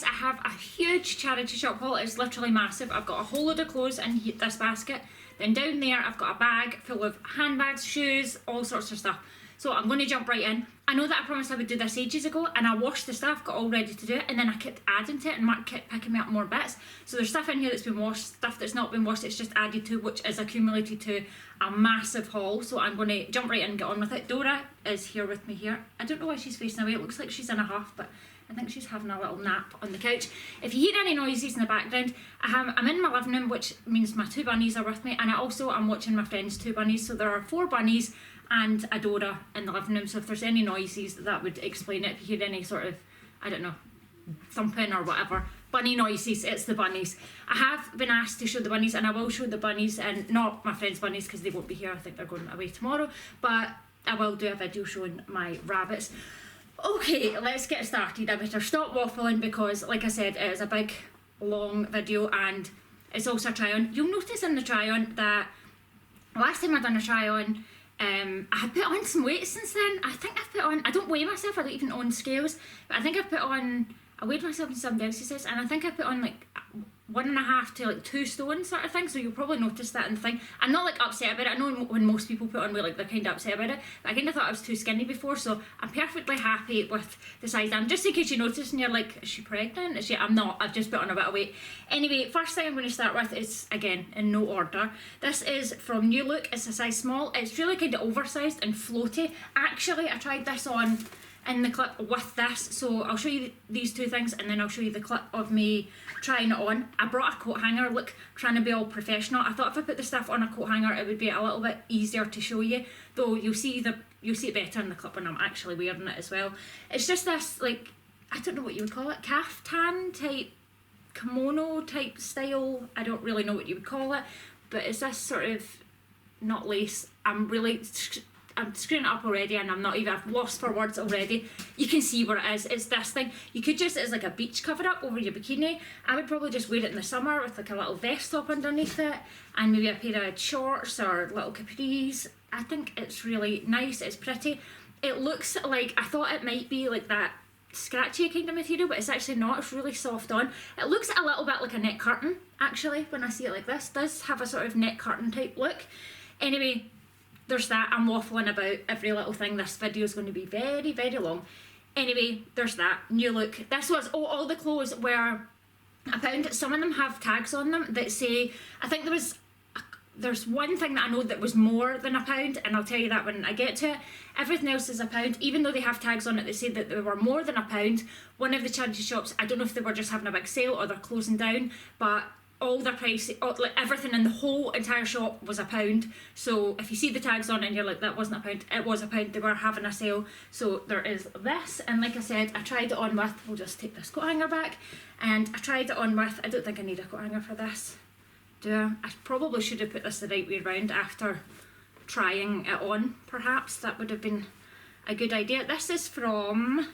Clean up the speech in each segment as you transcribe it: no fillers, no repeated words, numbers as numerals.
guys, I have a huge charity shop haul. It's literally massive. I've got a whole load of clothes in this basket. Then down there I've got a bag full of handbags, shoes, all sorts of stuff. So I'm going to jump right in. I know that I promised I would do this ages ago, and I washed the stuff, got all ready to do it, and then I kept adding to it, and Mark kept picking me up more bits. So there's stuff in here that's been washed, stuff that's not been washed, it's just added to, which is accumulated to a massive haul. So I'm going to jump right in and get on with it. Dora is here with me here. I don't know why she's facing away. It looks like she's in a huff, but I think she's having a little nap on the couch. If you hear any noises in the background, I'm in my living room, which means my 2 bunnies are with me, and I'm watching my friend's 2 bunnies. So there are 4 bunnies and a Dora in the living room. So if there's any noises, that would explain it. If you hear any sort of, I don't know, thumping or whatever, bunny noises, it's the bunnies. I have been asked to show the bunnies, and I will show the bunnies, and not my friend's bunnies because they won't be here. I think they're going away tomorrow, but I will do a video showing my rabbits. Okay, let's get started. I better stop waffling because, like I said, it is a big, long video, and it's also a try-on. You'll notice in the try-on that last time I done a try-on, I had put on some weight since then. I think I've put on, I don't weigh myself, I don't even own scales, but I think I've put on, I weighed myself in somebody else's says, and I think I put on like 1.5 to like 2 stone sort of thing, so you'll probably notice that in the thing. I'm not like upset about it. I know when most people put on weight, like they're kind of upset about it, but I kind of thought I was too skinny before, so I'm perfectly happy with the size I'm. Just in case you notice and you're like, is she pregnant? Is she? I'm not, I've just put on a bit of weight. Anyway, first thing I'm going to start with is, again, in no order. This is from New Look. It's a size small. It's really kind of oversized and floaty. Actually, I tried this on in the clip with this, so I'll show you these 2 things and then I'll show you the clip of me trying it on. I brought a coat hanger, look, trying to be all professional. I thought if I put the stuff on a coat hanger it would be a little bit easier to show you, though you'll see it better in the clip when I'm actually wearing it as well. It's just this, like, I don't know what you would call it, caftan type, kimono type style. I don't really know what you would call it, but it's this sort of, not lace, I'm screwing it up already, and I've lost for words already. You can see where it is. It's this thing. You could just, it's like a beach cover up over your bikini. I would probably just wear it in the summer with like a little vest top underneath it, and maybe a pair of shorts or little capris. I think it's really nice. It's pretty. It looks like, I thought it might be like that scratchy kind of material, but it's actually not. It's really soft on. It looks a little bit like a neck curtain, actually, when I see it like this. It does have a sort of neck curtain type look. Anyway, there's that. I'm waffling about every little thing. This video is going to be very, very long. Anyway, there's that. New Look. This was, all the clothes were £1. Some of them have tags on them that say, I think there's one thing that I know that was more than £1, and I'll tell you that when I get to it. Everything else is £1, even though they have tags on it that say that they were more than £1. One of the charity shops, I don't know if they were just having a big sale or they're closing down, but all their price, like everything in the whole entire shop was £1. So if you see the tags on it and you're like, that wasn't £1, it was £1. They were having a sale. So there is this, and like I said, I tried it on with, we'll just take this coat hanger back, and I tried it on with, I don't think I need a coat hanger for this, do I? I probably should have put this the right way around after trying it on, perhaps. That would have been a good idea. This is from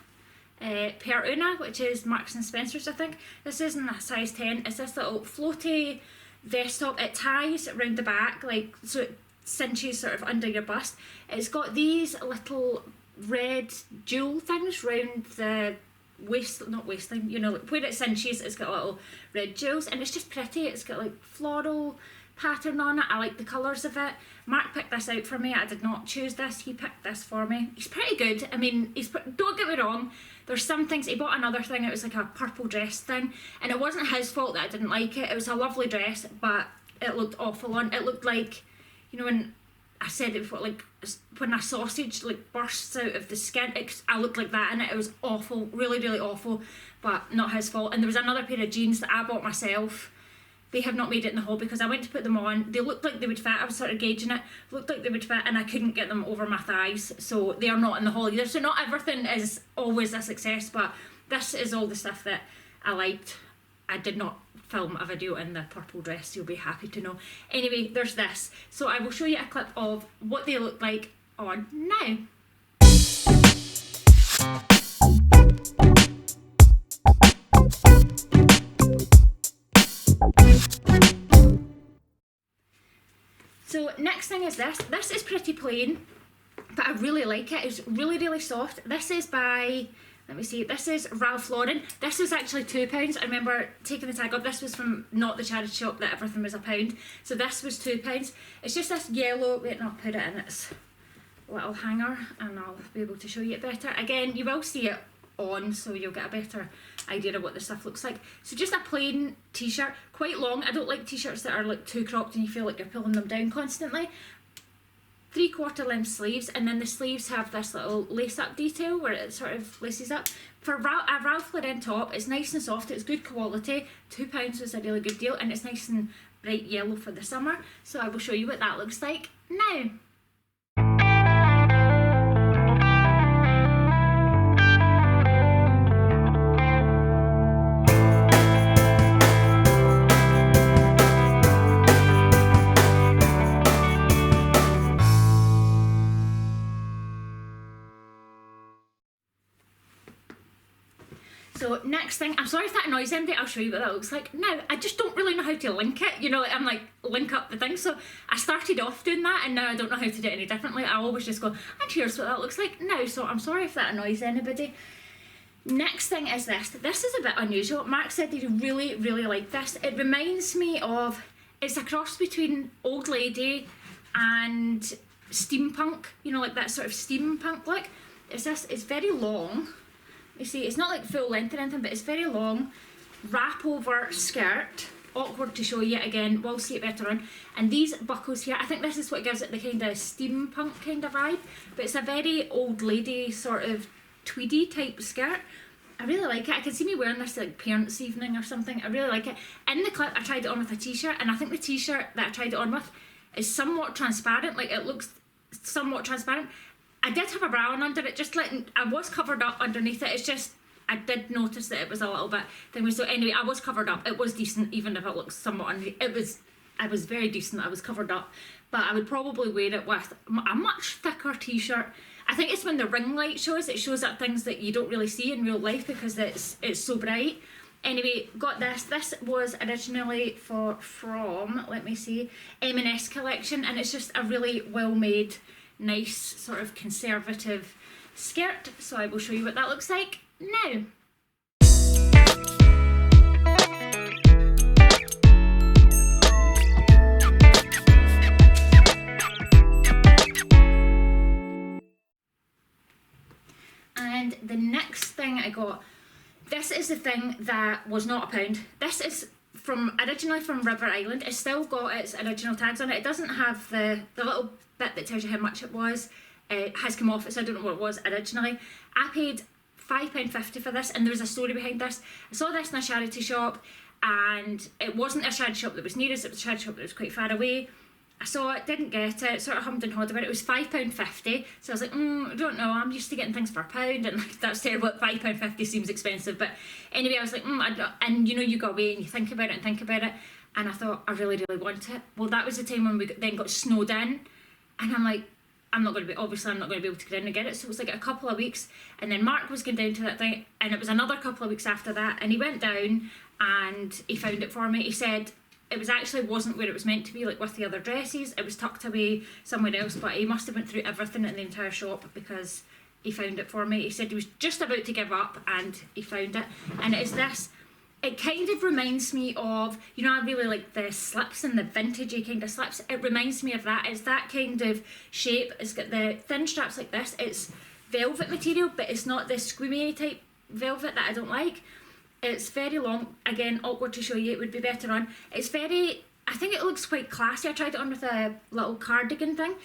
Per Una, which is Marks and Spencer's, I think. This is in a size 10. It's this little floaty vest top. It ties around the back, like, so it cinches sort of under your bust. It's got these little red jewel things round the waistline, you know, like where it cinches, it's got little red jewels, and it's just pretty. It's got like floral pattern on it. I like the colours of it. Mark picked this out for me. I did not choose this. He picked this for me. He's pretty good. I mean, don't get me wrong, there's some things. He bought another thing. It was like a purple dress thing, and it wasn't his fault that I didn't like it. It was a lovely dress, but it looked awful on. It looked like, you know, when I said it before, like when a sausage like bursts out of the skin, I looked like that in it. It was awful, really, really awful, but not his fault. And there was another pair of jeans that I bought myself. They have not made it in the haul because I went to put them on. They looked like they would fit. I was sort of gauging it. Looked like they would fit, and I couldn't get them over my thighs, so they are not in the haul either. So not everything is always a success, but this is all the stuff that I liked. I did not film a video in the purple dress, you'll be happy to know. Anyway, there's this. So I will show you a clip of what they look like on now. So next thing is this. This is pretty plain, but I really like it. It's really, really soft. This is by Let me see, this is Ralph Lauren. This was actually £2. I remember taking the tag off. This was from not the charity shop that everything was £1. So this was £2. It's just this yellow, wait, no, I'll put it in its little hanger and I'll be able to show you it better. Again, you will see it on, so you'll get a better idea of what the stuff looks like. So just a plain t-shirt, quite long. I don't like t-shirts that are like too cropped and you feel like you're pulling them down constantly. 3/4 length sleeves, and then the sleeves have this little lace up detail where it sort of laces up. For a Ralph Lauren top, it's nice and soft, it's good quality. £2 was a really good deal, and it's nice and bright yellow for the summer. So I will show you what that looks like now. So next thing, I'm sorry if that annoys anybody, I'll show you what that looks like. Now, I just don't really know how to link it, you know, I'm like, link up the thing. So I started off doing that and now I don't know how to do it any differently. I always just go, and here's what that looks like now. So I'm sorry if that annoys anybody. Next thing is this. This is a bit unusual. Mark said he really, really liked this. It reminds me of, it's a cross between Old Lady and steampunk, you know, like that sort of steampunk look. It's very long. You see, it's not like full length or anything, but it's very long, wrap over skirt, awkward to show you again, we'll see it better on. And these buckles here, I think this is what gives it the kind of steampunk kind of vibe, but it's a very Old Lady sort of tweedy type skirt. I really like it. I can see me wearing this like parents' evening or something. I really like it. In the clip, I tried it on with a t-shirt, and I think the t-shirt that I tried it on with is somewhat transparent, like it looks somewhat transparent. I did have a bra on under it, just like I was covered up underneath it. It's just I did notice that it was a little bit thing. So anyway, I was covered up. It was decent, even if it looks somewhat underneath. I was very decent. I was covered up, but I would probably wear it with a much thicker t-shirt. I think it's when the ring light shows. It shows up things that you don't really see in real life because it's so bright. Anyway, got this. This was originally from let me see, M&S collection, and it's just a really well made, nice sort of conservative skirt. So I will show you what that looks like now. And the next thing I got, this is the thing that was not £1. This is originally from River Island. It's still got its original tags on it. It doesn't have the little bit that tells you how much it was. It has come off, so I don't know what it was originally. I paid £5.50 for this, and there was a story behind this. I saw this in a charity shop, and it wasn't a charity shop that was near us, it was a charity shop that was quite far away. I saw it, didn't get it, sort of hummed and hawed about it. It was £5.50, so I was like, I don't know, I'm used to getting things for £1, and like, that's terrible. £5.50 seems expensive, but anyway, I was like, and you know, you go away and you think about it, and I thought, I really, really want it. Well, that was the time when we then got snowed in, and I'm like, I'm not going to be able to get in and get it. So it was like a couple of weeks, and then Mark was going down to that thing, and it was another couple of weeks after that, and he went down and he found it for me. He said it wasn't where it was meant to be, like with the other dresses. It was tucked away somewhere else, but he must have went through everything in the entire shop because he found it for me. He said he was just about to give up and he found it, and it is this. It kind of reminds me of, you know, I really like the slips and the vintagey kind of slips. It reminds me of that. It's that kind of shape. It's got the thin straps like this. It's velvet material, but it's not the squimmy type velvet that I don't like. It's very long. Again, awkward to show you. It would be better on. It's very, I think it looks quite classy. I tried it on with a little cardigan thing.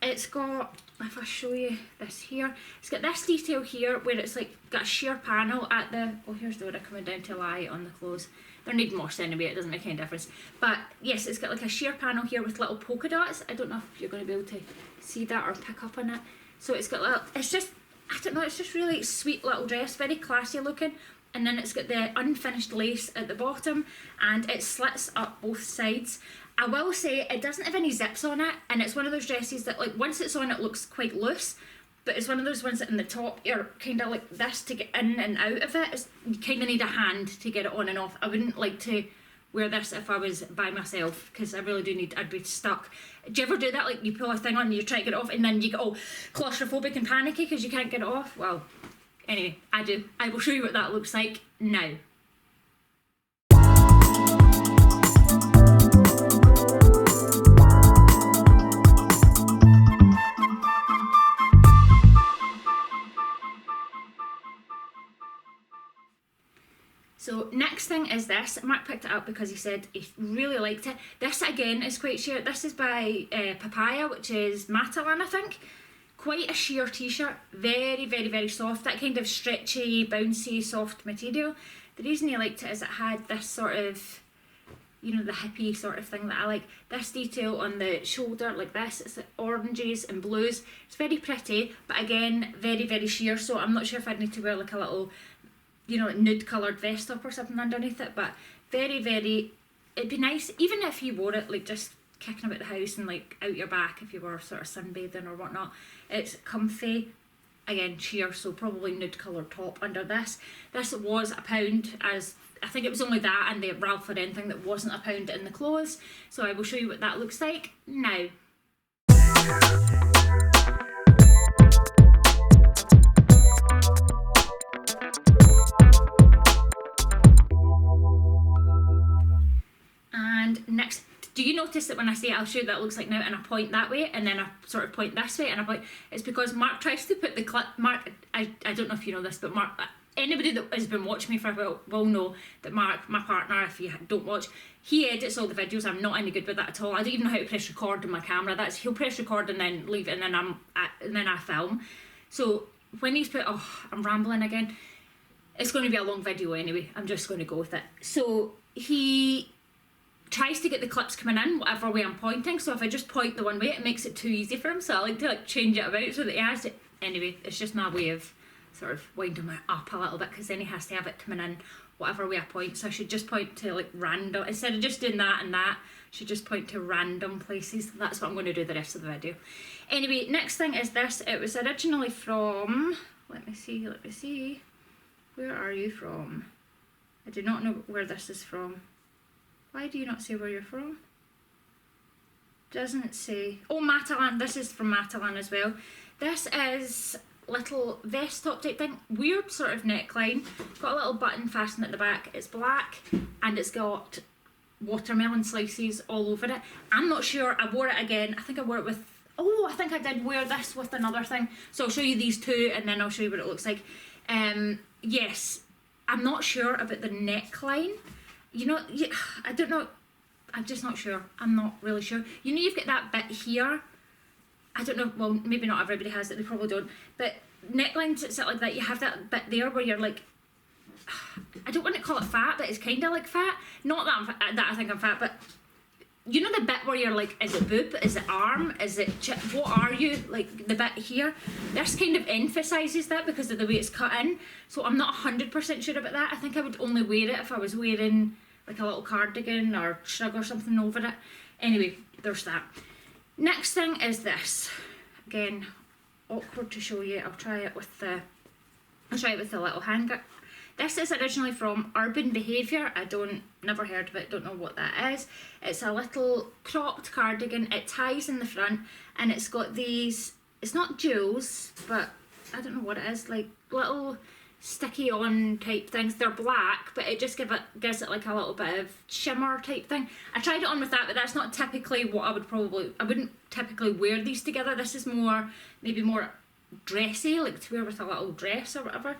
It's got, if I show you this here, it's got this detail here where it's like got a sheer panel at the, oh, here's the order coming down to lie on the clothes. They're need moss anyway, it doesn't make any difference. But yes, it's got like a sheer panel here with little polka dots. I don't know if you're going to be able to see that or pick up on it. So it's got little, it's just, I don't know, it's just really sweet little dress, very classy looking. And then it's got the unfinished lace at the bottom, and it slits up both sides. I will say it doesn't have any zips on it, and it's one of those dresses that, like, once it's on it looks quite loose, but it's one of those ones that in the top you're kind of like this to get in and out of it. You kind of need a hand to get it on and off. I wouldn't like to wear this if I was by myself, because I really do I'd be stuck. Do you ever do that, like you pull a thing on and you try to get it off and then you get all claustrophobic and panicky because you can't get it off? Well, Anyway, I do. I will show you what that looks like now. So next thing is this. Mark picked it up because he said he really liked it. This again is quite sheer. This is by Papaya, which is Matalan, I think. Quite a sheer t-shirt, very, very, very soft. That kind of stretchy, bouncy, soft material. The reason he liked it is it had this sort of, you know, the hippie sort of thing that I like. This detail on the shoulder, like this, it's like oranges and blues. It's very pretty, but again, very, very sheer. So I'm not sure if I'd need to wear like a little, you know, nude coloured vest up or something underneath it, but very, very, it'd be nice, even if you wore it like just kicking about the house and like out your back if you were sort of sunbathing or whatnot. It's comfy, again sheer, so probably nude coloured top under this. This was £1, as I think it was only that and the Ralph Lauren thing that wasn't £1 in the clothes. So I will show you what that looks like now. And next, do you notice that when I say I'll show you what that looks like now and I point that way and then I sort of point this way and I point, it's because Mark tries to put the clip, Mark, I don't know if you know this, but Mark, anybody that has been watching me for a while will know that Mark, my partner, if you don't watch, he edits all the videos. I'm not any good with that at all. I don't even know how to press record on my camera. That's, he'll press record and then leave it and then I film. So when he's put, oh, I'm rambling again. It's going to be a long video anyway. I'm just going to go with it. So he tries to get the clips coming in whatever way I'm pointing, so if I just point the one way it makes it too easy for him, so I like to like change it about so that he has it. Anyway, it's just my way of sort of winding it up a little bit because then he has to have it coming in whatever way I point, so I should just point to like random, instead of just doing that and that, I should just point to random places. That's what I'm going to do the rest of the video. Anyway, next thing is this. It was originally from, let me see, where are you from? I do not know where this is from. Why do you not say where you're from? Doesn't say. Oh, Matalan. This is from Matalan as well. This is little vest top type thing. Weird sort of neckline. Got a little button fastened at the back. It's black and it's got watermelon slices all over it. I'm not sure. I wore it again. I think I wore it with, oh, I think I did wear this with another thing. So I'll show you these two and then I'll show you what it looks like. Yes, I'm not sure about the neckline. You know, I don't know, I'm just not sure. I'm not really sure. You know, you've got that bit here. I don't know, well, maybe not everybody has it, they probably don't. But necklines that sit like that, you have that bit there where you're like, I don't want to call it fat, but it's kind of like fat. Not that, that I think I'm fat, but you know the bit where you're like, is it boob, is it arm, is it what are you, like the bit here? This kind of emphasises that because of the way it's cut in. So I'm not 100% sure about that. I think I would only wear it if I was wearing like a little cardigan or shrug or something over it. Anyway, there's that. Next thing is this. Again, awkward to show you. I'll try it with the little hanger. This is originally from Urban Behaviour. Never heard of it, don't know what that is. It's a little cropped cardigan. It ties in the front and it's got these, it's not jewels, but I don't know what it is, like little sticky on type things. They're black, but it just gives it like a little bit of shimmer type thing. I tried it on with that, but that's not typically what I wouldn't typically wear these together. This is more, maybe more dressy, like to wear with a little dress or whatever.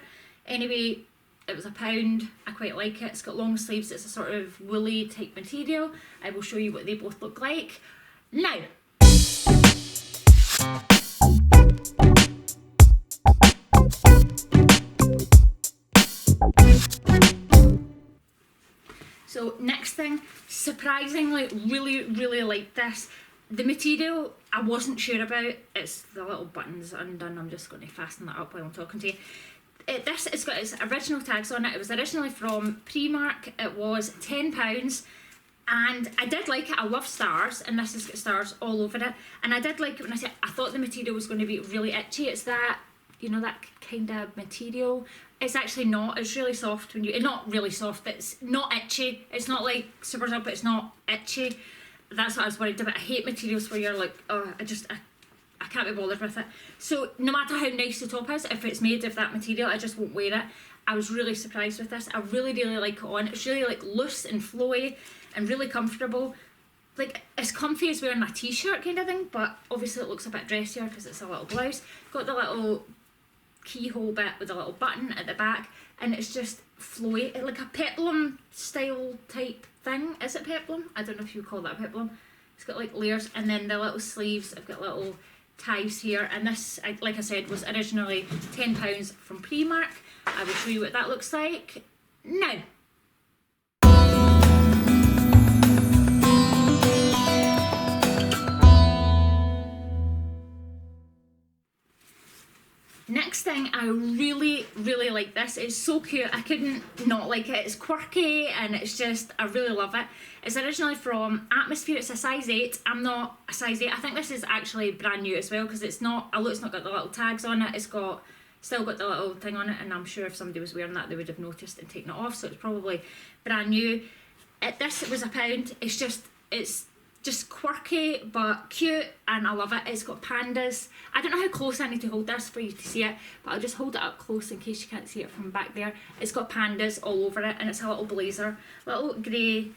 Anyway, it was £1. I quite like it. It's got long sleeves. It's a sort of woolly type material. I will show you what they both look like now. So next thing, surprisingly, really like this. The material I wasn't sure about. It's the little buttons undone. I'm just going to fasten that up while I'm talking to you. It's got its original tags on it. It was originally from Primark. It was £10 and I did like it. I love stars and this has got stars all over it, and I did like it when I said I thought the material was going to be really itchy. It's that, you know, that kind of material. It's actually not. It's really soft when you, not really soft, it's not itchy. It's not like super soft, but it's not itchy. That's what I was worried about. I hate materials where you're like, oh, I can't be bothered with it. So no matter how nice the top is, if it's made of that material, I just won't wear it. I was really surprised with this. I really, really like it on. It's really like loose and flowy and really comfortable. Like, as comfy as wearing a t-shirt kind of thing, but obviously it looks a bit dressier because it's a little blouse. Got the little keyhole bit with a little button at the back, and it's just flowy, like a peplum style type thing. Is it peplum? I don't know if you call that peplum. It's got like layers, and then the little sleeves have got little ties here, and this, like I said, was originally £10 from Primark. I will show you what that looks like now. Next thing, I really, really like this. It's so cute. I couldn't not like it. It's quirky and it's just, I really love it. It's originally from Atmosphere. It's a size 8. I'm not a size 8. I think this is actually brand new as well because it's not, although it's not got the little tags on it, it's got, still got the little thing on it, and I'm sure if somebody was wearing that they would have noticed and taken it off, so it's probably brand new. This was £1. It's just quirky but cute, and I love it. It's got pandas. I don't know how close I need to hold this for you to see it, but I'll just hold it up close in case you can't see it from back there. It's got pandas all over it, and it's a little blazer, little grey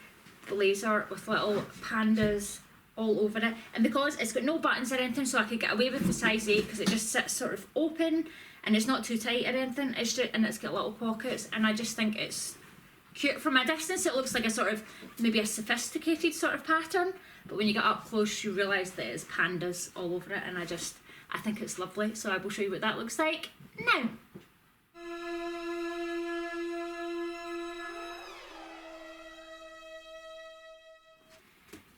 blazer with little pandas all over it. And because it's got no buttons or anything, so I could get away with the size 8 because it just sits sort of open and it's not too tight or anything. It's just, and it's got little pockets, and I just think it's cute. From a distance it looks like a sort of, maybe a sophisticated sort of pattern, but when you get up close you realise that it's pandas all over it, and I think it's lovely. So I will show you what that looks like now.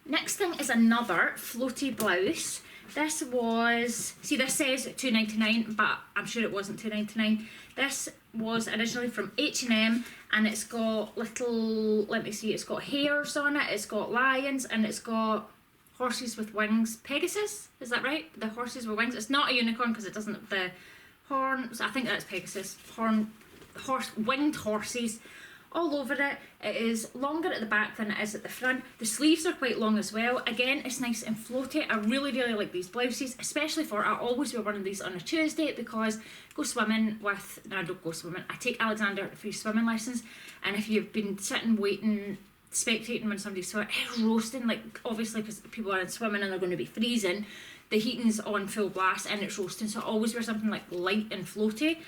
Next thing is another floaty blouse. This was, see this says £2.99, but I'm sure it wasn't £2.99. This was originally from H&M, and it's got little, let me see, it's got hares on it, it's got lions, and it's got horses with wings. Pegasus, is that right? The horses with wings. It's not a unicorn because it doesn't have the horns. I think that's Pegasus. Winged horses all over it. It is longer at the back than it is at the front. The sleeves are quite long as well. Again, it's nice and floaty. I really, really like these blouses, especially for, I always wear one of these on a Tuesday because go swimming with, no, I don't go swimming, I take Alexander for his swimming lessons, and if you've been sitting waiting, spectating when somebody's swimming, it's roasting, like obviously because people are in swimming and they're going to be freezing, the heating's on full blast and it's roasting, so I always wear something like light and floaty.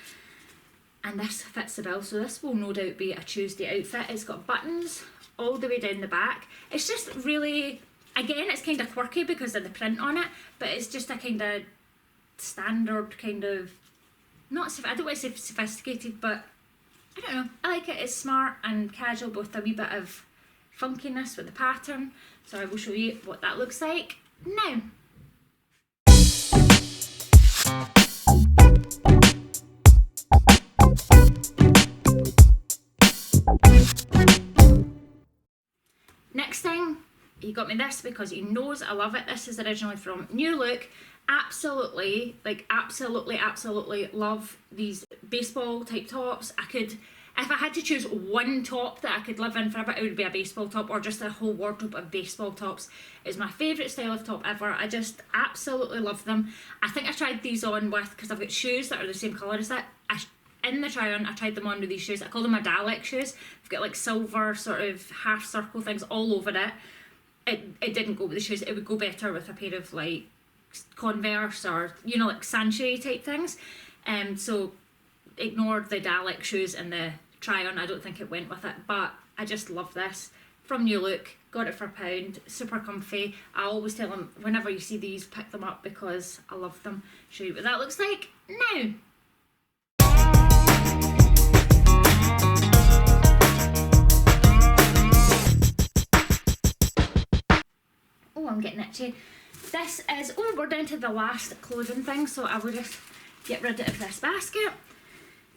And this fits the bill, so this will no doubt be a Tuesday outfit. It's got buttons all the way down the back. It's just really, again, it's kind of quirky because of the print on it, but it's just a kind of standard kind of, not, I don't want to say sophisticated, but I don't know. I like it. It's smart and casual, but with a wee bit of funkiness with the pattern. So I will show you what that looks like now. Next thing, he got me this because he knows I love it. This is originally from New Look. Absolutely love these baseball type tops. I could, if I had to choose one top that I could live in for a bit, it would be a baseball top, or just a whole wardrobe of baseball tops. It's my favourite style of top ever. I just absolutely love them. I think I tried these on with, because I've got shoes that are the same colour as that. In the try on, I tried them on with these shoes. I call them my Dalek shoes. I've got like silver sort of half circle things all over it. It didn't go with the shoes. It would go better with a pair of like Converse or, you know, like Sanchez type things. So ignored the Dalek shoes in the try on. I don't think it went with it, but I just love this. From New Look, got it for £1, super comfy. I always tell them, whenever you see these, pick them up because I love them. Show you what that looks like now. Oh, I'm getting itchy. This is, oh, we're down to the last clothing thing, so I will just get rid of this basket.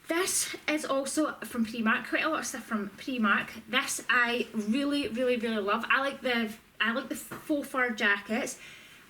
This is also from Primark, quite a lot of stuff from Primark. This I really love. I like the faux fur jackets.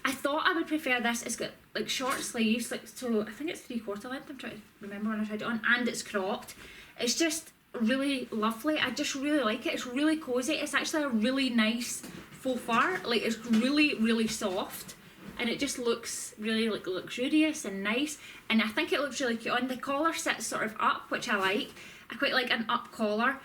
I thought I would prefer this. It's got like short sleeves, like, so I think it's 3/4 length. I'm trying to remember when I tried it on, and it's cropped. It's just really lovely. I just really like it. It's really cozy. It's actually a really nice faux fur. Like, it's really soft. and it just looks really like luxurious and nice, and I think it looks really cute on. The collar sits sort of up, which I like. I quite like an up collar,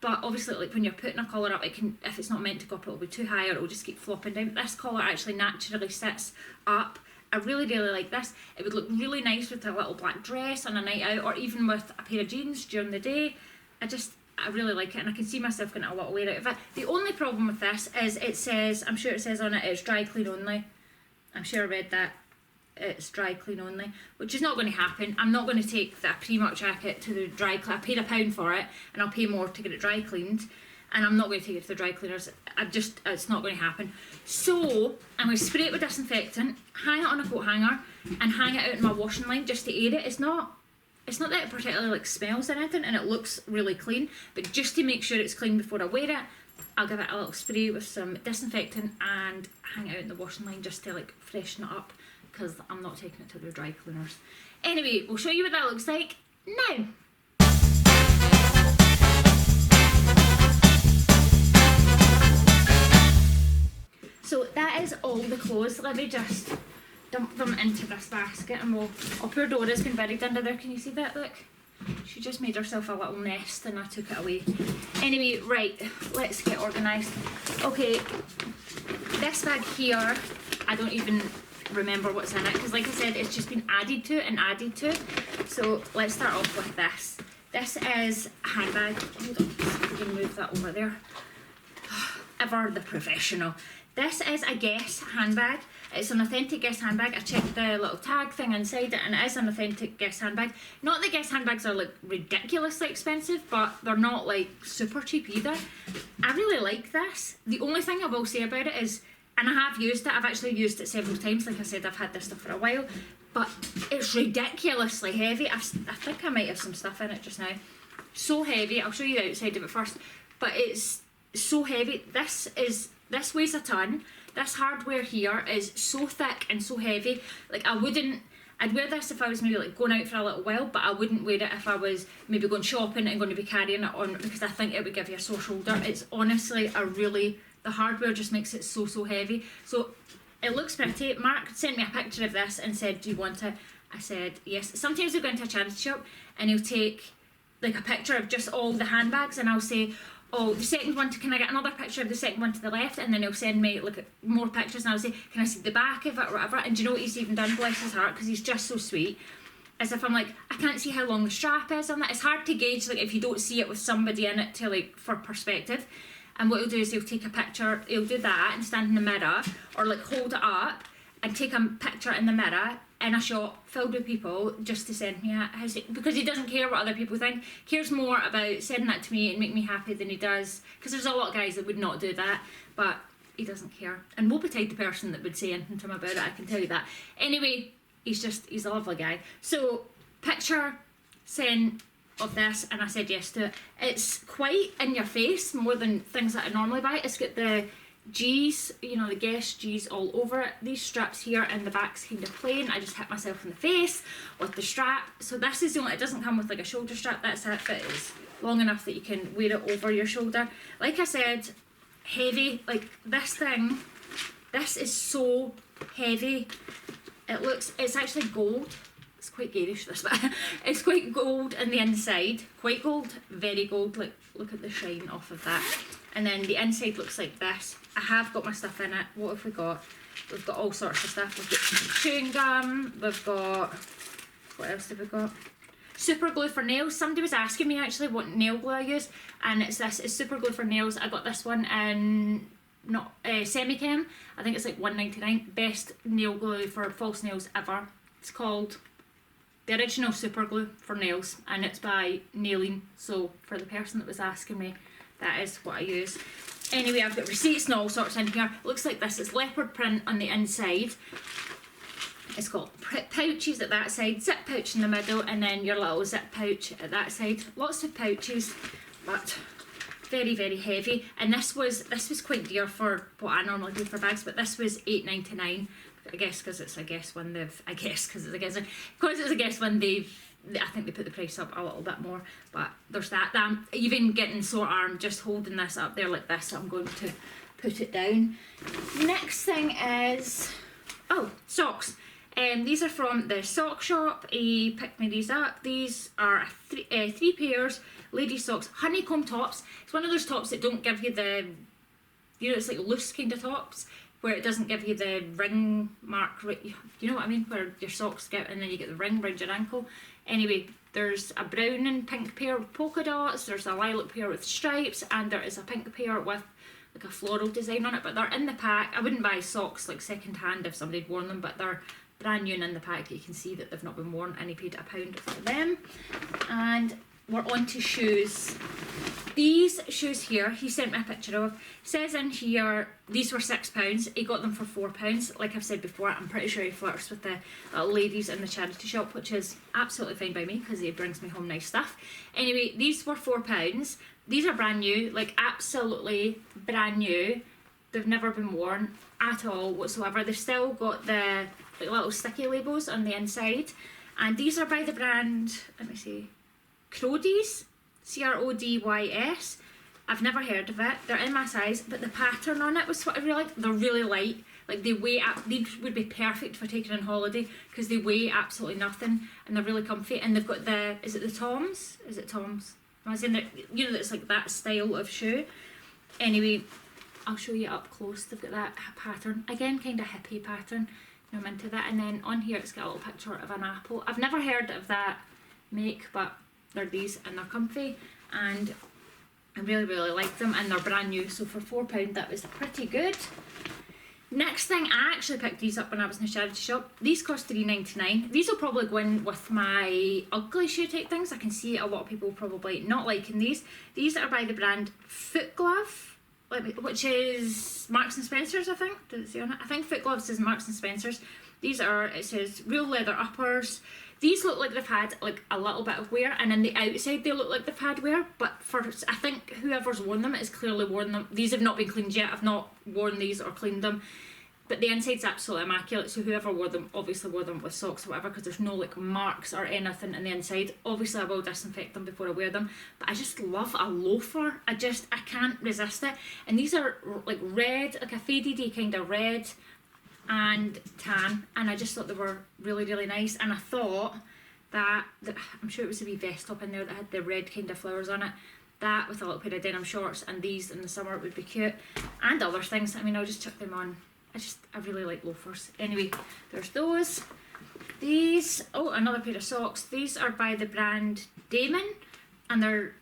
but obviously like when you're putting a collar up, it can, if it's not meant to go up, it'll be too high or it'll just keep flopping down. But this collar actually naturally sits up. I really like this. It would look really nice with a little black dress on a night out, or even with a pair of jeans during the day. I really like it, and I can see myself getting a lot of wear out of it. The only problem with this is it says, I'm sure it says on it, it's dry clean only. I'm sure I read that. It's dry clean only, which is not going to happen. I'm not going to take the Primark jacket to the dry clean. I paid £1 for it, and I'll pay more to get it dry cleaned. And I'm not going to take it to the dry cleaners. It's not going to happen. So I'm going to spray it with disinfectant, hang it on a coat hanger, and hang it out in my washing line just to air it. It's not that it particularly like smells or anything, and it looks really clean. But just to make sure it's clean before I wear it, I'll give it a little spray with some disinfectant and hang it out in the washing line just to like freshen it up, because I'm not taking it to the dry cleaners. Anyway, we'll show you what that looks like now. So that is all the clothes. Let me just dump them into this basket, and poor Dora's been buried under there. Can you see that? Look. She just made herself a little nest and I took it away. Anyway, right, let's get organised. Okay, this bag here, I don't even remember what's in it, because like I said, it's just been added to and added to. So let's start off with this. This is a handbag. Hold on, I'm going to move that over there. Ever the professional. This is a Guess handbag. It's an authentic Guess handbag. I checked the little tag thing inside it, and it is an authentic Guess handbag. Not that Guess handbags are like ridiculously expensive, but they're not like super cheap either. I really like this. The only thing I will say about it is, and I have used it, I've actually used it several times, like I said, I've had this stuff for a while, but it's ridiculously heavy. I think I might have some stuff in it just now. So heavy. I'll show you the outside of it first, but it's so heavy. This weighs a ton. This hardware here is so thick and so heavy. Like I'd wear this if I was maybe like going out for a little while, but I wouldn't wear it if I was maybe going shopping and going to be carrying it on, because I think it would give you a sore shoulder. It's honestly the hardware just makes it so heavy. So it looks pretty. Mark sent me a picture of this and said, do you want it? I said yes. Sometimes he'll go into a charity shop and he'll take like a picture of just all the handbags, and I'll say, oh, the second one, can I get another picture of the second one to the left? And then he'll send me like more pictures, and I'll say, can I see the back of it or whatever? And do you know what he's even done, bless his heart, because he's just so sweet, as if I'm like, I can't see how long the strap is on that. It's hard to gauge like if you don't see it with somebody in it to like for perspective. And what he'll do is he'll take a picture, he'll do that and stand in the mirror, or like hold it up and take a picture in the mirror in a shop filled with people just to send me it, because he doesn't care what other people think. He cares more about sending that to me and make me happy than he does, because there's a lot of guys that would not do that, but he doesn't care, and woe betide the person that would say anything to him about it, I can tell you that. Anyway, he's a lovely guy. So picture sent of this, and I said yes to it. It's quite in your face, more than things that I normally buy. It's got the G's, you know, the Guess G's all over it. These straps here and the back's kind of plain. I just hit myself in the face with the strap. So this is the only, it doesn't come with like a shoulder strap, that's it, but it's long enough that you can wear it over your shoulder. Like I said, heavy. Like this thing, this is so heavy. It's actually gold. It's quite garish, this, but it's quite gold in the inside. Quite gold, very gold. Like, look at the shine off of that. And then the inside looks like this. I have got my stuff in it. What have we got? We've got all sorts of stuff. We've got chewing gum. We've got, what else have we got? Super glue for nails. Somebody was asking me actually what nail glue I use, and it's super glue for nails. I got this one in Semichem. I think it's like $1.99. Best nail glue for false nails ever. It's called the original super glue for nails, and it's by Nailing. So for the person that was asking me, that is what I use. Anyway, I've got receipts and all sorts in here. It looks like this. It's leopard print on the inside. It's got pouches at that side, zip pouch in the middle, and then your little zip pouch at that side. Lots of pouches, but very heavy. And this was quite dear for what I normally do for bags, but this was $8.99. I guess because it's a Guess one, I think they put the price up a little bit more, but there's that. I'm even getting sore arm just holding this up there like this, so I'm going to put it down. Next thing is, Oh, socks. These are from the sock shop. He picked me these up. These are three pairs, ladies socks, honeycomb tops. It's one of those tops that don't give you the, you know, it's like loose kind of tops where it doesn't give you the ring mark, you know what I mean, where your socks get and then you get the ring around your ankle. Anyway, there's a brown and pink pair with polka dots, there's a lilac pair with stripes, and there is a pink pair with like a floral design on it, but they're in the pack. I wouldn't buy socks like second hand if somebody had worn them, but they're brand new and in the pack. You can see that they've not been worn, and he paid £1 for them. And we're on to shoes. These shoes here, he sent me a picture of. Says in here, these were £6. He got them for £4. Like I've said before, I'm pretty sure he flirts with the ladies in the charity shop, which is absolutely fine by me because he brings me home nice stuff. Anyway, these were £4. These are brand new, like absolutely brand new. They've never been worn at all whatsoever. They've still got the like, little sticky labels on the inside. And these are by the brand, let me see, Crodys, Crodys. I've never heard of it. They're in my size, but the pattern on it was what I really like. They're really light. Like they weigh up. These would be perfect for taking on holiday because they weigh absolutely nothing and they're really comfy. And they've got the, is it the Toms? Is it Toms? I was in it, you know, it's like that style of shoe. Anyway, I'll show you up close. They've got that pattern again, kind of hippie pattern. You know, I'm into that. And then on here, it's got a little picture of an apple. I've never heard of that make, but they're these and they're comfy and I really, really like them, and they're brand new. So for £4, that was pretty good. Next thing, I actually picked these up when I was in the charity shop. These cost £3.99. These will probably go in with my ugly shoe type things. I can see a lot of people probably not liking these. These are by the brand Foot Glove, which is Marks and Spencer's, I think. Does it say on it? I think Foot Gloves is Marks and Spencer's. These are, it says real leather uppers. These look like they've had like a little bit of wear, and on the outside they look like they've had wear, but for, I think whoever's worn them has clearly worn them. These have not been cleaned yet. I've not worn these or cleaned them, but the inside's absolutely immaculate, so whoever wore them obviously wore them with socks or whatever, because there's no like marks or anything in the inside. Obviously I will disinfect them before I wear them, but I just love a loafer. I can't resist it. And these are like red, like a faded kind of red and tan, and I just thought they were really, really nice. And I thought that I'm sure it was a wee vest top in there that had the red kind of flowers on it. That with a little pair of denim shorts and these in the summer would be cute, and other things. I mean, I'll just chuck them on. I really like loafers. Anyway, there's those. These, oh, another pair of socks. These are by the brand Damon, and they're,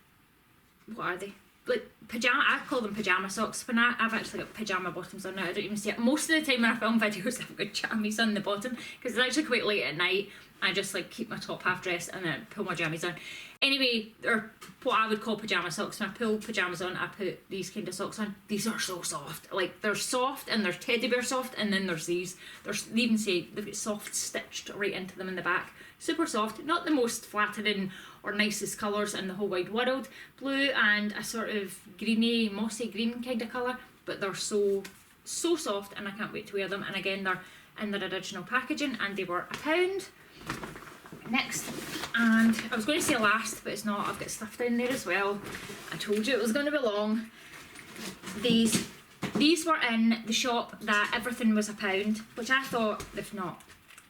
what are they? Like pajama, I call them pajama socks. When I've actually got pajama bottoms on now, I don't even see it. Most of the time when I film videos, I've got jammies on the bottom because it's actually quite late at night. I just like keep my top half dressed and then pull my jammies on. Anyway, they're what I would call pajama socks. When I pull pajamas on, I put these kind of socks on. These are so soft. Like they're soft and they're teddy bear soft, and then there's these. They even say they've got soft stitched right into them in the back. Super soft. Not the most flattering or nicest colours in the whole wide world. Blue and a sort of greeny, mossy green kind of colour, but they're so soft, and I can't wait to wear them. And again, they're in their original packaging, and they were £1. Next, and I was going to say last, but it's not. I've got stuff down there as well. I told you it was going to be long. These were in the shop that everything was £1, which I thought they've not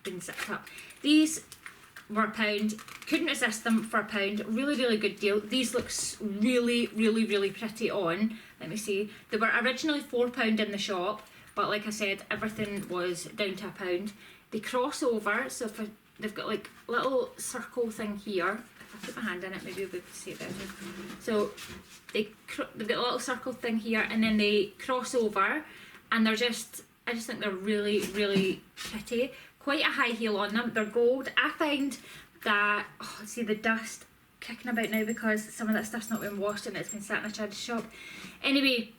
been zipped up. These were £1. Couldn't resist them for £1. Really, really good deal. These look really, really, really pretty on. Let me see. They were originally £4 in the shop, but like I said, everything was down to £1. They cross over, so if they've got like a little circle thing here. If I put my hand in it, maybe you'll be able to see it better. So they've got a little circle thing here, and then they cross over, and they're just, I just think they're really, really pretty. Quite a high heel on them. They're gold. I find that, oh, see the dust kicking about now because some of that stuff's not been washed and it's been sat in a charity shop. Anyway,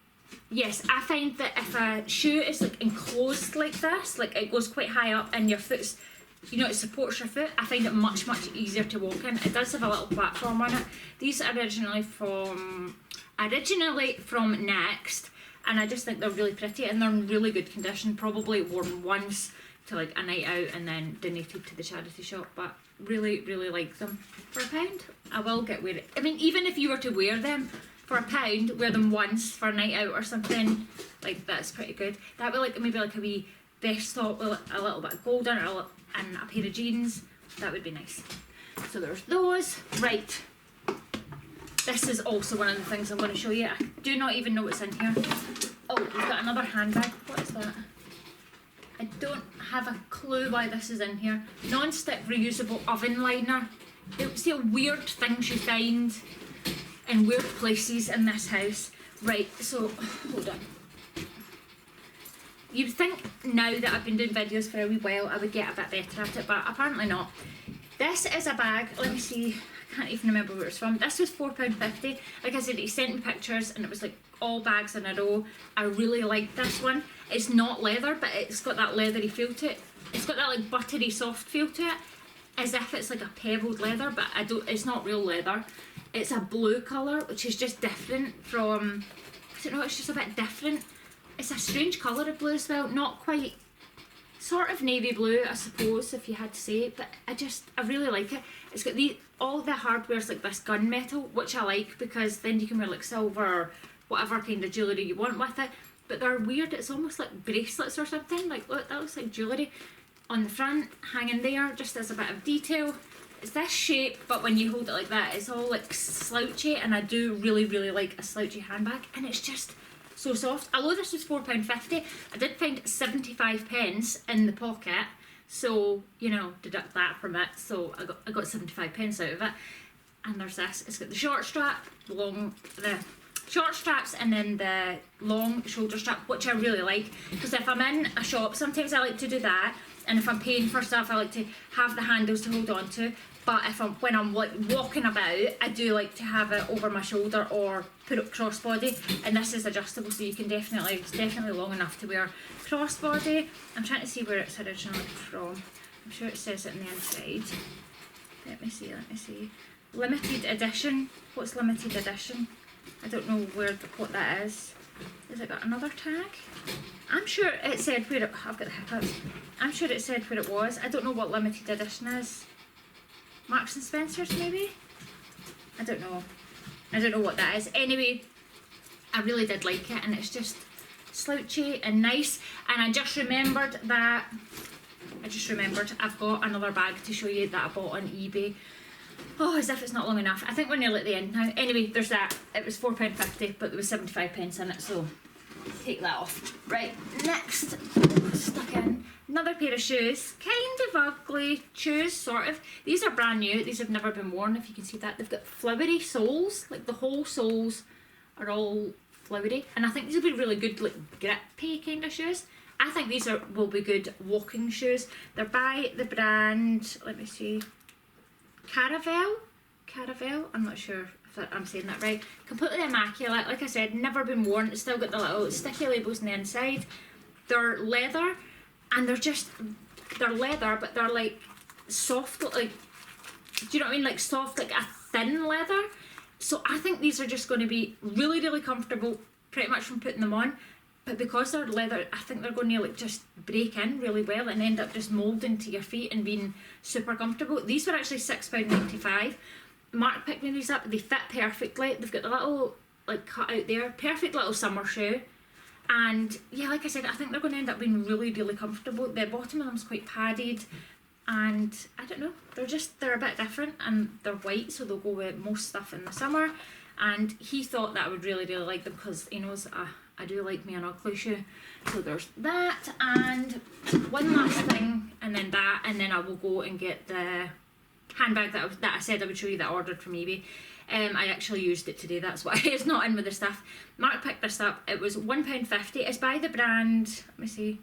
yes, I find that if a shoe is like enclosed like this, like it goes quite high up and your foot's, you know, it supports your foot, I find it much, much easier to walk in. It does have a little platform on it. These are originally from Next, and I just think they're really pretty and they're in really good condition. Probably worn once to like a night out and then donated to the charity shop, but really, really like them. For £1, I will get wear it. I mean, even if you were to wear them for £1, wear them once for a night out or something, like that's pretty good. That would like maybe like a wee vest top with a little bit of gold in it and a pair of jeans. That would be nice. So there's those. Right. This is also one of the things I'm going to show you. I do not even know what's in here. Oh, we've got another handbag. What is that? I don't have a clue why this is in here. Non-stick reusable oven liner. It's the weird things you find in weird places in this house. Right, so, hold on. You'd think now that I've been doing videos for a wee while I would get a bit better at it, but apparently not. This is a bag, let me see, I can't even remember where it's from. This was £4.50. Like I said, he sent me pictures and it was like all bags in a row. I really like this one. It's not leather, but it's got that leathery feel to it. It's got that like buttery soft feel to it, as if it's like a pebbled leather, but it's not real leather. It's a blue colour, which is just different from, I don't know, it's just a bit different. It's a strange colour of blue as well, not quite, sort of navy blue I suppose if you had to say it, but I really like it. It's got all the hardware's like this gunmetal, which I like because then you can wear like silver or whatever kind of jewellery you want with it, but they're weird, it's almost like bracelets or something, like look, that looks like jewellery on the front, hanging there, just as a bit of detail. It's this shape, but when you hold it like that, it's all like slouchy, and I do really, really like a slouchy handbag, and it's just so soft. Although this was £4.50, I did find 75 pence in the pocket, so, you know, deduct that from it, so I got 75 pence out of it. And there's this, it's got the short strap, the short straps, and then the long shoulder strap, which I really like, because if I'm in a shop, sometimes I like to do that, and if I'm paying for stuff, I like to have the handles to hold on to. But when I'm like walking about, I do like to have it over my shoulder or put it crossbody. And this is adjustable, so you can it's definitely long enough to wear crossbody. I'm trying to see where it's originally from. I'm sure it says it on the inside. Let me see. Limited edition. What's limited edition? I don't know what that is. Has it got another tag? I'm sure it said where it, I've got the hiccups. I'm sure it said where it was. I don't know what limited edition is. Marks and Spencer's maybe? I don't know what that is. Anyway, I really did like it, and it's just slouchy and nice. And I just remembered I've got another bag to show you that I bought on eBay. Oh, as if it's not long enough. I think we're nearly at the end now. Anyway, there's that. It was £4.50, but there was 75 pence in it, so take that off. Right, next, stuck in another pair of shoes. Kind of ugly shoes, sort of. These are brand new. These have never been worn, if you can see that. They've got flowery soles. Like, the whole soles are all flowery. And I think these will be really good, like, grippy kind of shoes. I think these will be good walking shoes. They're by the brand, let me see, Caravel, I'm not sure if I'm saying that right. Completely immaculate, like I said, never been worn. It's still got the little sticky labels on the inside. They're leather, and they're leather, but they're like soft, like, do you know what I mean? Like soft, like a thin leather. So I think these are just going to be really, really comfortable pretty much from putting them on. But because they're leather, I think they're going to like just break in really well and end up just moulding to your feet and being super comfortable. These were actually £6.95. Mark picked me these up. They fit perfectly. They've got the little like cut out there. Perfect little summer shoe. And yeah, like I said, I think they're going to end up being really, really comfortable. The bottom of them's quite padded. And I don't know, they're a bit different, and they're white, so they'll go with most stuff in the summer. And he thought that I would really, really like them because he knows I do like me an ugly shoe. So there's that, and one last thing, and then that, and then I will go and get the handbag that I said I would show you that I ordered from eBay. I actually used it today, that's why it's not in with the stuff. Mark picked this up. It was £1.50. It's by the brand, let me see,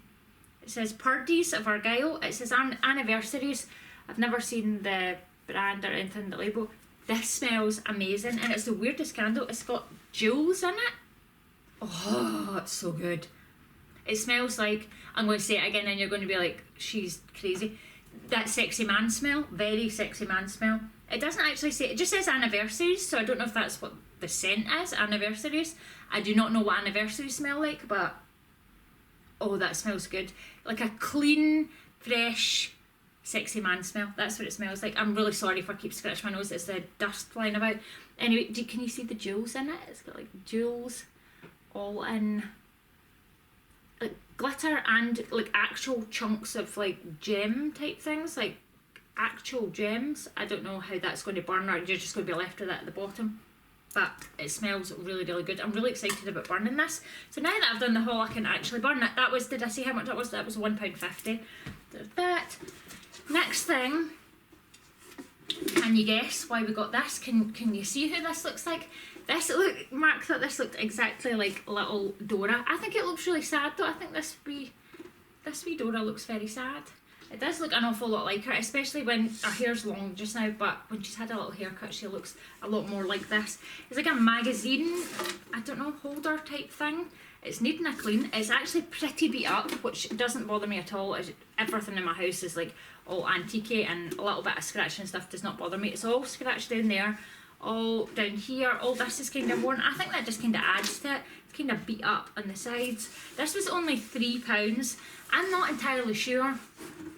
it says Purdy's of Argyle. It says anniversaries. I've never seen the brand or anything on the label. This smells amazing, and it's the weirdest candle. It's got jewels in it. Oh, it's so good. It smells like, I'm going to say it again and you're going to be like, she's crazy. That sexy man smell, very sexy man smell. It doesn't actually say, it just says anniversaries, so I don't know if that's what the scent is, anniversaries. I do not know what anniversaries smell like, but oh, that smells good. Like a clean, fresh, sexy man smell. That's what it smells like. I'm really sorry if I keep scratching my nose. It's the dust flying about. Anyway, can you see the jewels in it? It's got like jewels all in like glitter and like actual chunks of like gem type things, like actual gems. I don't know how that's going to burn, or you're just going to be left with that at the bottom. But it smells really, really good. I'm really excited about burning this. So now that I've done the haul, I can actually burn it. That was, did I say how much that was? That was £1.50. There's that. Next thing, can you guess why we got this? Can you see who this looks like? Mark thought this looked exactly like little Dora. I think it looks really sad though. I think this wee Dora looks very sad. It does look an awful lot like her, especially when her hair's long just now, but when she's had a little haircut she looks a lot more like this. It's like a magazine, I don't know, holder type thing. It's needing a clean. It's actually pretty beat up, which doesn't bother me at all. Everything in my house is like all antique, and a little bit of scratching and stuff does not bother me. It's all scratched down there, all down here. All this is kind of worn. I think that just kind of adds to it. It's kind of beat up on the sides. This was only £3. I'm not entirely sure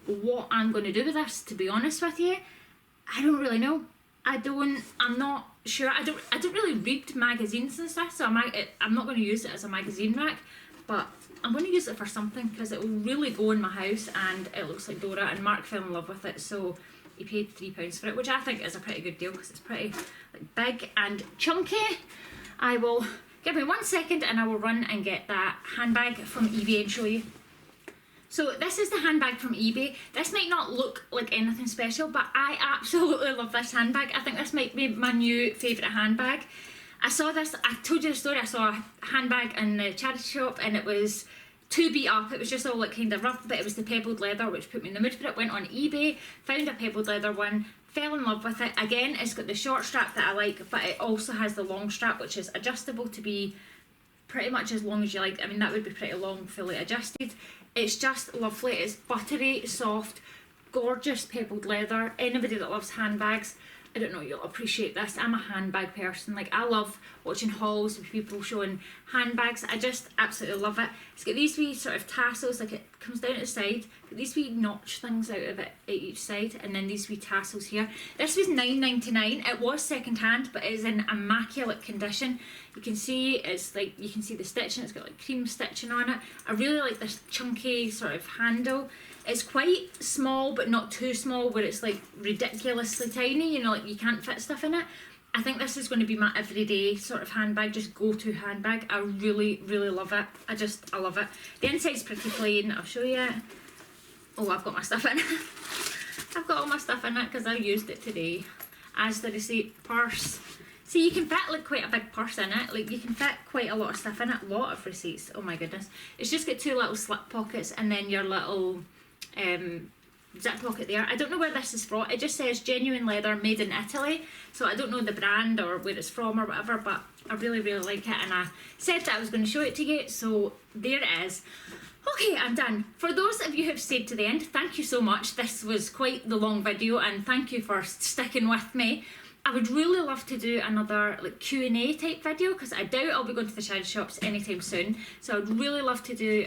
what I'm going to do with this, to be honest with you. I don't really know. I'm not sure. I don't really read magazines and stuff, so I'm not going to use it as a magazine rack, but I'm going to use it for something because it will really go in my house, and it looks like Dora, and Mark fell in love with it, so he paid £3 for it, which I think is a pretty good deal because it's pretty like big and chunky. Give me 1 second and I will run and get that handbag from eBay and show you. So this is the handbag from eBay. This might not look like anything special, but I absolutely love this handbag. I think this might be my new favourite handbag. I saw this, I told you the story, I saw a handbag in the charity shop and it was too beat up. It was just all like kind of rough, but it was the pebbled leather which put me in the mood for it. Went on eBay, found a pebbled leather one, fell in love with it. Again, it's got the short strap that I like, but it also has the long strap which is adjustable to be pretty much as long as you like. I mean, that would be pretty long, fully adjusted. It's just lovely. It's buttery, soft, gorgeous pebbled leather. Anybody that loves handbags, I don't know, you'll appreciate this. I'm a handbag person. Like, I love watching hauls with people showing handbags. I just absolutely love it. It's got these wee sort of tassels, like it comes down at the side. Got these wee notch things out of it at each side, and then these wee tassels here. This was £9.99. It was second hand, but it is in immaculate condition. You can see it's like, you can see the stitching. It's got like cream stitching on it. I really like this chunky sort of handle. It's quite small, but not too small, where it's like ridiculously tiny, you know, like you can't fit stuff in it. I think this is going to be my everyday sort of handbag, just go-to handbag. I really, really love it. I love it. The inside's pretty plain. I'll show you. Oh, I've got my stuff in it. I've got all my stuff in it because I used it today. As the receipt, purse. See, you can fit like quite a big purse in it. Like, you can fit quite a lot of stuff in it. A lot of receipts. Oh my goodness. It's just got two little slip pockets and then your little zip pocket there. I don't know where this is from. It just says genuine leather made in Italy, so I don't know the brand or where it's from or whatever, but I really, really like it, and I said that I was going to show it to you, so there it is. Okay, I'm done. For those of you who have stayed to the end, thank you so much. This was quite the long video, and thank you for sticking with me. I would really love to do another like Q&A type video, because I doubt I'll be going to the charity shops anytime soon. So I'd really love to do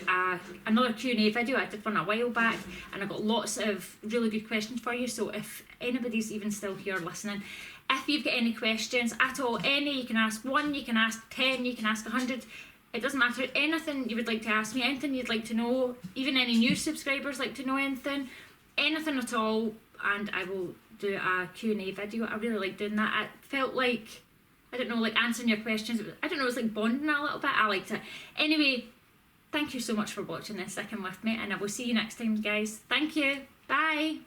another Q&A video. I did one a while back and I got lots of really good questions for you. So if anybody's even still here listening, if you've got any questions at all, you can ask 1, you can ask 10, you can ask 100. It doesn't matter. Anything you would like to ask me, anything you'd like to know, even any new subscribers like to know anything at all, and I will do a Q&A video. I really like doing that. I felt like, I don't know, like answering your questions. I don't know, it was like bonding a little bit. I liked it. Anyway, thank you so much for watching and sticking with me, and I will see you next time, guys. Thank you. Bye.